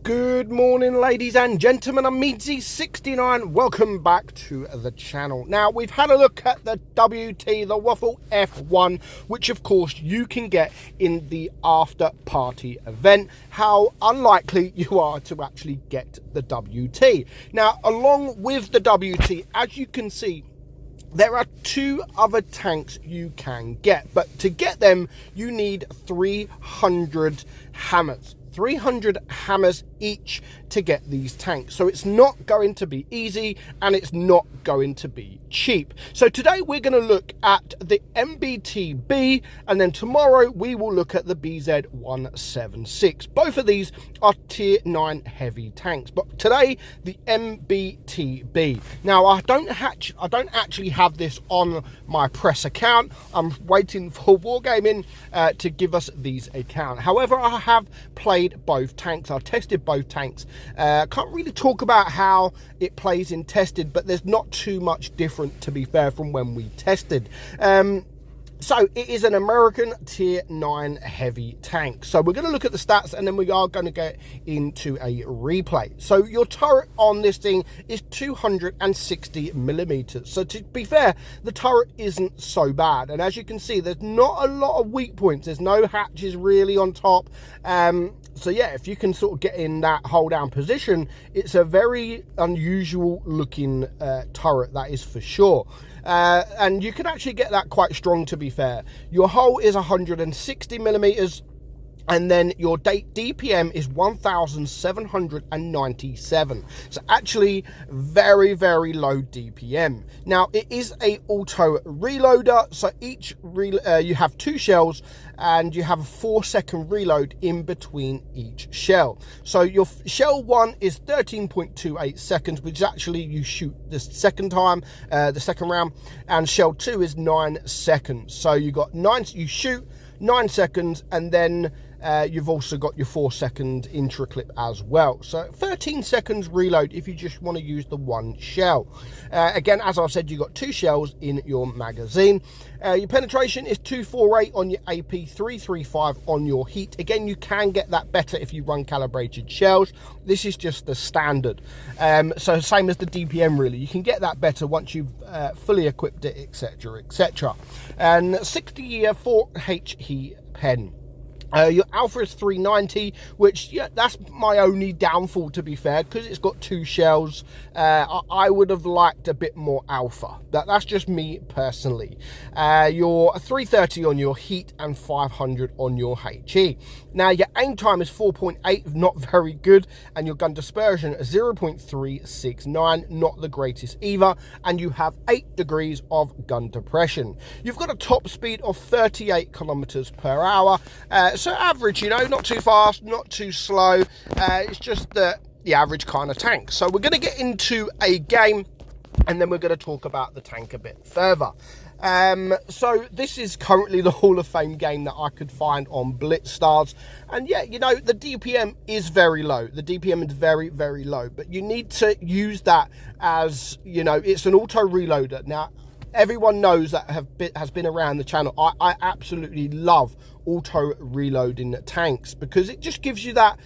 Good morning, ladies and gentlemen. I'm meadsyreplays. Welcome back to the channel. Now, we've had a look at the WT, the Waffle F1, which of course you can get in the after party event. How unlikely you are to actually get the WT. Now, along with the WT, as you can see, there are two other tanks you can get, but to get them you need 300 hammers. 300 hammers each to get these tanks, so it's not going to be easy and it's not going to be cheap. So today we're going to look at the MBT-B, and then tomorrow we will look at the BZ-176. Both of these are tier 9 heavy tanks, but today the MBT-B. Now I don't actually have this on my press account. I'm waiting for Wargaming to give us these account. However, I have played both tanks. I've tested both tanks. Can't really talk about how it plays in tested, but there's not too much different, to be fair, from when we tested. So it is an American tier 9 heavy tank. So we're going to look at the stats and then we are going to get into a replay. So your turret on this thing is 260 millimeters. So to be fair, the turret isn't so bad. And as you can see, there's not a lot of weak points. There's no hatches really on top. So yeah, if you can sort of get in that hold down position, it's a very unusual looking turret, that is for sure. And you can actually get that quite strong, to be fair. Your hull is 160 millimeters, and then your DPM is 1797. So actually very, very low DPM. Now it is a auto reloader, so each you have 2 shells and you have a 4-second reload in between each shell. So your shell 1 is 13.28 seconds, which is actually you shoot the second time, the second round, and shell 2 is 9 seconds. So you got 9, you shoot 9 seconds, and then you've also got your 4-second intra clip as well. So 13 seconds reload if you just want to use the 1 shell. Again, as I've said, you've got 2 shells in your magazine. Your penetration is 248 on your AP, 335 on your heat. Again, you can get that better if you run calibrated shells. This is just the standard. So same as the DPM really. You can get that better once you've fully equipped it, etc, etc. And 64 HE pen. Your alpha is 390, which, yeah, that's my only downfall, to be fair, because it's got 2 shells. I would have liked a bit more alpha. That's just me personally. Your 330 on your heat and 500 on your HE. Now your aim time is 4.8, not very good, and your gun dispersion is 0.369, not the greatest either, and you have 8 degrees of gun depression. You've got a top speed of 38 kilometers per hour. So average, you know, not too fast, not too slow. It's just the average kind of tank. So we're going to get into a game and then we're going to talk about the tank a bit further. So this is currently the Hall of Fame game that I could find on BlitzStars, and yeah, you know, the DPM is very low. The DPM is very, very low, but you need to use that as, you know, it's an auto reloader. Now everyone knows that has been around the channel, I absolutely love auto reloading tanks because it just gives you that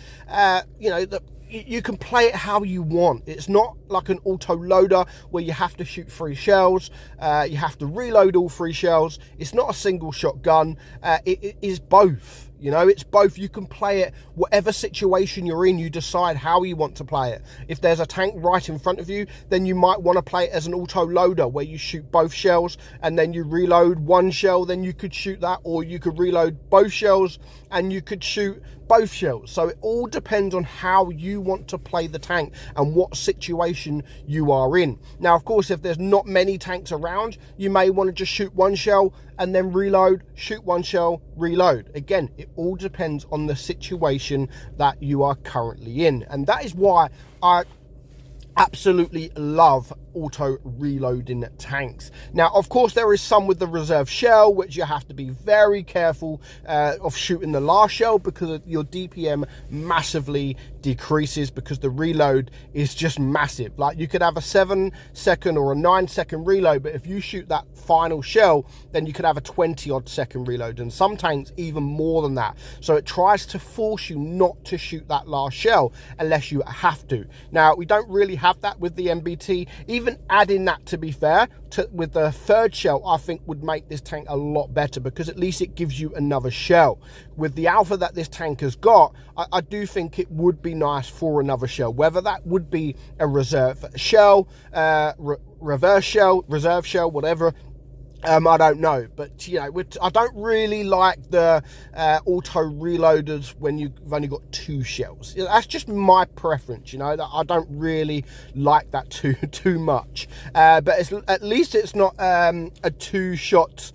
you know, that you can play it how you want. It's not like an auto loader where you have to shoot 3 shells, you have to reload all 3 shells. It's not a single shot gun. It is both. You know, it's both. You can play it whatever situation you're in. You decide how you want to play it. If there's a tank right in front of you, then you might want to play it as an auto loader where you shoot both shells and then you reload 1 shell, then you could shoot that, or you could reload both shells and you could shoot both shells. So it all depends on how you want to play the tank and what situation you are in. Now, of course, if there's not many tanks around, you may want to just shoot 1 shell and then reload, shoot 1 shell, reload. Again, it all depends on the situation that you are currently in. And that is why I absolutely love auto reloading tanks. Now, of course, there is some with the reserve shell, which you have to be very careful of shooting the last shell, because your DPM massively decreases because the reload is just massive. Like, you could have a 7-second or a 9-second reload, but if you shoot that final shell, then you could have a 20-odd second reload, and some tanks even more than that. So it tries to force you not to shoot that last shell unless you have to. Now, we don't really have that with the MBT. Even adding that, to be fair, with the third shell, I think would make this tank a lot better, because at least it gives you another shell. With the alpha that this tank has got, I do think it would be nice for another shell, whether that would be a reserve shell, reverse shell, reserve shell, whatever. I don't know, but you know, I don't really like the auto reloaders when you've only got 2 shells. That's just my preference, you know. That I don't really like that too much. But at least it's not a 2-shot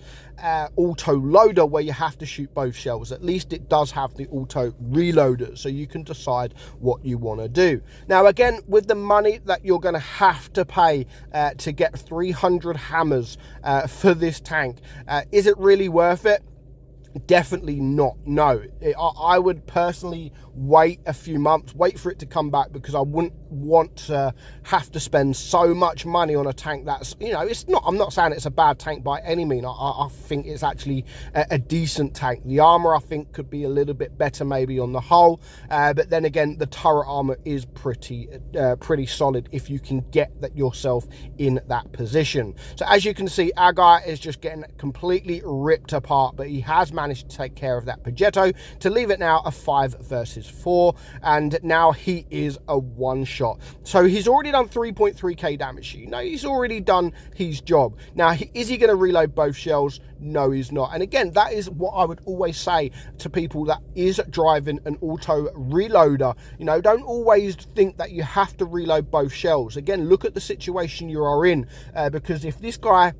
auto loader where you have to shoot both shells. At least it does have the auto reloader, so you can decide what you want to do. Now, again, with the money that you're going to have to pay to get 300 hammers for this tank, is it really worth it? Definitely not. No, I would personally wait a few months, wait for it to come back, because I wouldn't want to have to spend so much money on a tank that's, you know, it's not, I'm not saying it's a bad tank by any means. I think it's actually a decent tank. The armor, I think, could be a little bit better maybe on the whole, but then again, the turret armor is pretty solid if you can get that yourself in that position. So as you can see, our guy is just getting completely ripped apart, but he has managed to take care of that Progetto to leave it now a 5 versus 4, and now he is a 1-shot. So he's already done 3.3k damage. You know, he's already done his job. Now, is he going to reload both shells? No, he's not. And again, that is what I would always say to people that is driving an auto reloader. You know, don't always think that you have to reload both shells. Again, look at the situation you are in, because if this guy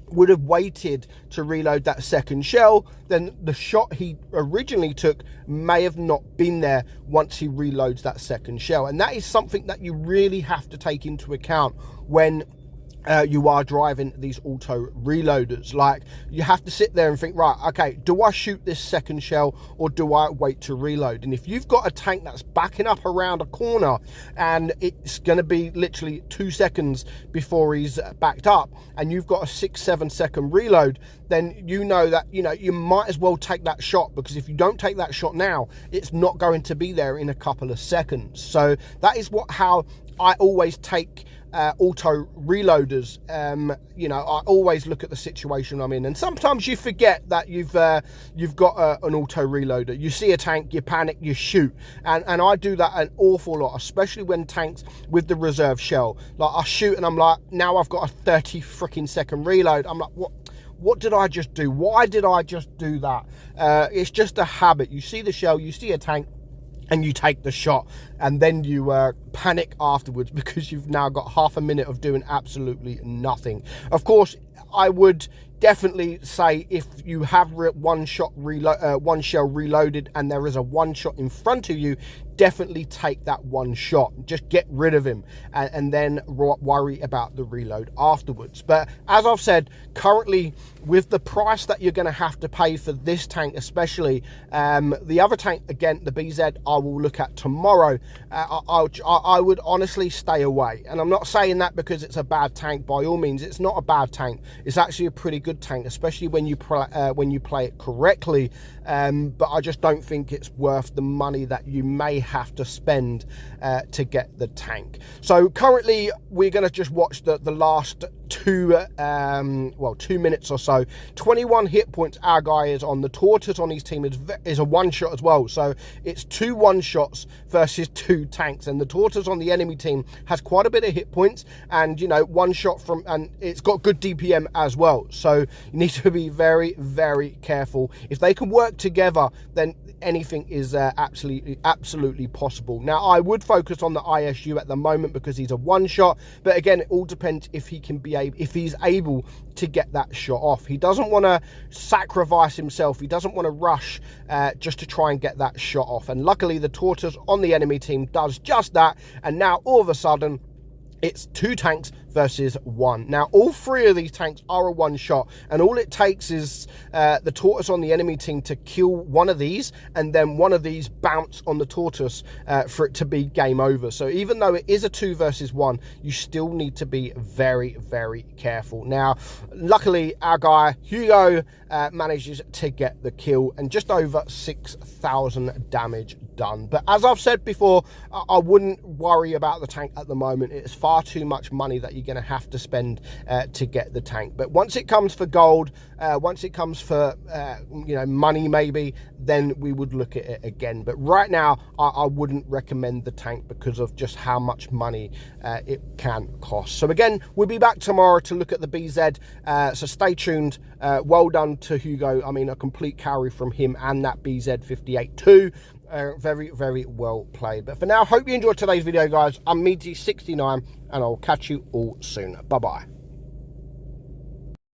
would have waited to reload that second shell, then the shot he originally took may have not been there once he reloads that second shell. And that is something that you really have to take into account when you are driving these auto reloaders. Like, you have to sit there and think, right, okay, do I shoot this second shell or do I wait to reload? And if you've got a tank that's backing up around a corner and it's going to be literally 2 seconds before he's backed up, and you've got a 6-7 second reload, then you know that, you know, you might as well take that shot, because if you don't take that shot now, it's not going to be there in a couple of seconds. So that is how I always take auto reloaders. You know, I always look at the situation I'm in, and sometimes you forget that you've got an auto reloader. You see a tank, you panic, you shoot, and I do that an awful lot, especially when tanks with the reserve shell. Like, I shoot and I'm like, now I've got a 30 freaking second reload. I'm like, what did I just do? Why did I just do that? It's just a habit. You see the shell, you see a tank, and you take the shot, and then you panic afterwards because you've now got half a minute of doing absolutely nothing. Of course, I would definitely say, if you have one shell reloaded and there is a 1-shot in front of you, definitely take that 1 shot. Just get rid of him, and then worry about the reload afterwards. But as I've said, currently, with the price that you're going to have to pay for this tank especially, the other tank, again, the BZ, I will look at tomorrow. I would honestly stay away, and I'm not saying that because it's a bad tank. By all means, it's not a bad tank. It's actually a pretty good tank, especially when you play it correctly. But I just don't think it's worth the money that you may have to spend to get the tank. So currently, we're going to just watch the last 2 minutes or so. 21 hit points our guy is on. The Tortoise on his team is a 1-shot as well, so it's 2 1-shots versus 2 tanks, and the Tortoise on the enemy team has quite a bit of hit points, and you know, 1 shot from, and it's got good DPM as well, so you need to be very, very careful. If they can work together, then anything is absolutely possible. Now, I would focus on the ISU at the moment because he's a 1-shot, but again, it all depends if he's able to get that shot off. He doesn't want to sacrifice himself. He doesn't want to rush just to try and get that shot off. And luckily, the Tortoise on the enemy team does just that. And now all of a sudden, it's 2 tanks versus 1. Now, all 3 of these tanks are a one-shot, and all it takes is the tortoise on the enemy team to kill one of these, and then one of these bounce on the tortoise for it to be game over. So even though it is a 2 versus 1, you still need to be very, very careful. Now, luckily, our guy, Hugo, manages to get the kill, and just over 6,000 damage done. But as I've said before, I wouldn't worry about the tank at the moment. It's far too much money that you're going to have to spend to get the tank. But once it comes for gold, once it comes for you know, money maybe, then we would look at it again. But right now, I wouldn't recommend the tank because of just how much money it can cost. So again, we'll be back tomorrow to look at the BZ, so stay tuned. Well done to Hugo. I mean, a complete carry from him and that BZ58 too. Very, very well played. But for now, hope you enjoyed today's video, guys. I'm meadsy69, and I'll catch you all soon. Bye bye.